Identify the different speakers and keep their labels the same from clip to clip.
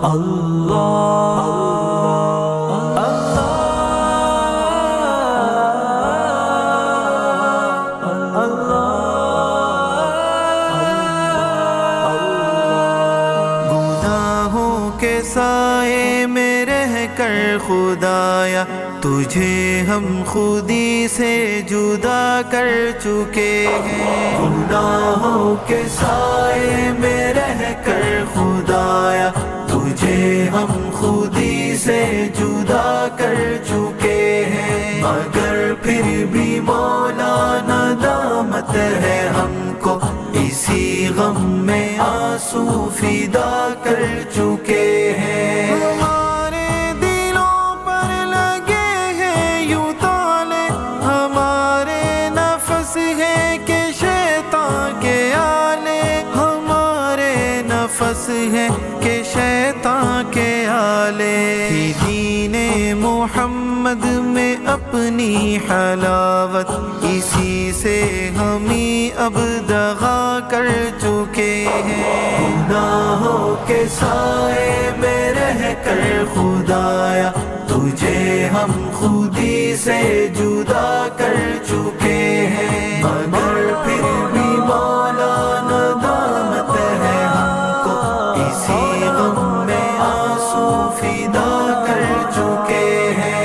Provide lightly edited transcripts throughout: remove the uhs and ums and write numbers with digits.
Speaker 1: اللہ
Speaker 2: گناہوں کے سائے میں رہ کر خدایا تجھے ہم خودی سے جدا کر چکے ہیں، گناہوں کے سائے میں رہ کر خدایا تجھے ہم خودی سے جدا کر چکے ہیں، مگر پھر بھی مولا ندامت ہے ہم کو، اسی غم میں آنسو فدا کر چکے ہیں۔ ہمارے دلوں پر لگے ہیں یوں تالے، ہمارے نفس ہے کہ شیطان کے آلے، ہمارے نفس ہے کہ شیطان کے آلے، دین محمد میں اپنی حلاوت اسی سے ہمیں اب دغا کر چکے ہیں، گناہوں کے سائے میں رہ کر خدایا تجھے ہم خودی سے جدا کر چکے ہیں، مگر پھر بھی مولا ندامت ہے ہم کو، اسی غم میں آنسو فدا کر چکے ہیں۔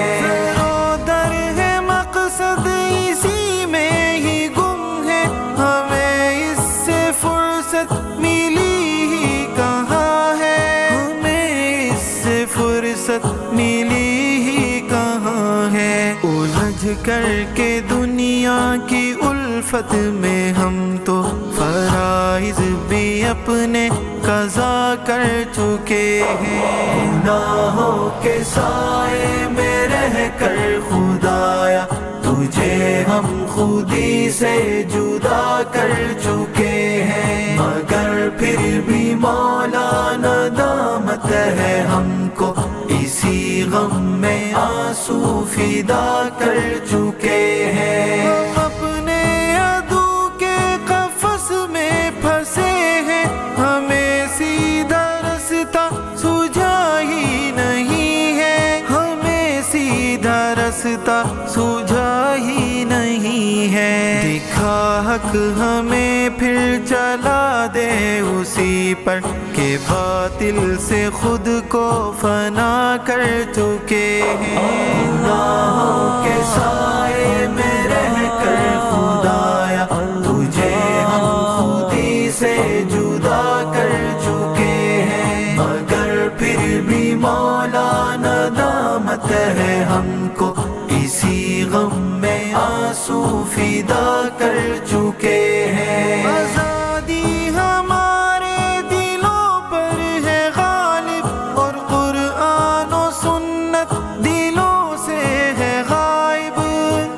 Speaker 2: در ہے مقصد اسی میں ہی گم ہے، ہمیں اس سے فرصت ملی ہی کہاں ہے، ہمیں اس سے فرصت ملی ہی کہاں ہے، الجھ کر کے دنیا کی الفت میں ہم تو فرائض بھی اپنے قضا کر چکے ہیں، گناہوں کے سائے میں رہ کر خدایا تجھے ہم خودی سے جدا کر چکے ہیں، مگر پھر بھی مولا ندامت ہے ہم کو، اسی غم میں آنسو فدا کر چکے ہیں۔ ہم اپنے عدو کے قفس میں پھنسے ہیں، ہمیں سیدھا رستہ سوجھا ہی نہیں ہے، ہمیں سیدھا رستہ سوجھا ہی نہیں ہے، دکھا حق ہمیں پھر چلا دے اسی پر کہ باطل سے خود کو فنا کر چکے ہیں، گناہوں کے سائے میں رہ کر خدایا تجھے ہم خودی سے جدا کر چکے ہیں، مگر پھر بھی مولا ندامت ہے ہم کو، اسی غم میں آنسو فدا کر چکے ہیں۔ آزادی ہمارے دلوں پر ہے غالب، اور قرآن و سنت دلوں سے ہے غائب،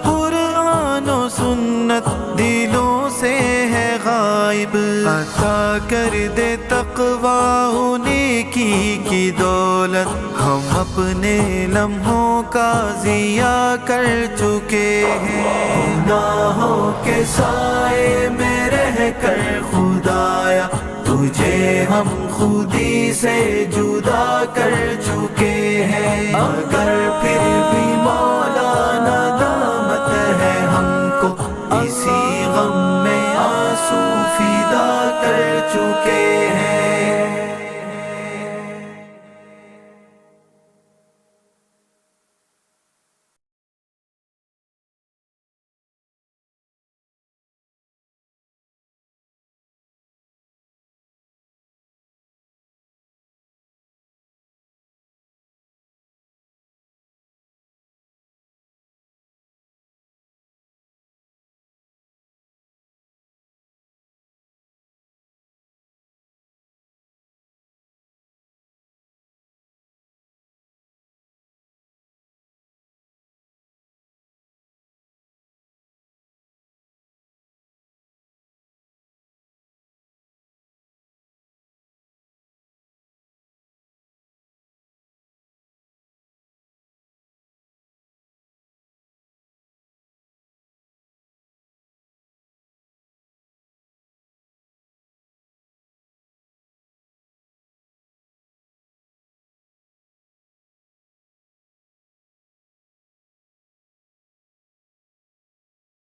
Speaker 2: قرآن و سنت دلوں سے ہے غائب، عطا کر دے تقویٰ و نیکی کی دولت، ہم اپنے لمحوں کا ضیاء کر چکے ہیں، گناہوں کے سائے میں رہ کر خدایا تجھے ہم خودی سے جدا کر چکے ہیں، مگر پھر بھی مولا ندامت ہے ہم کو، اسی غم میں آنسو فدا کر چکے ہیں۔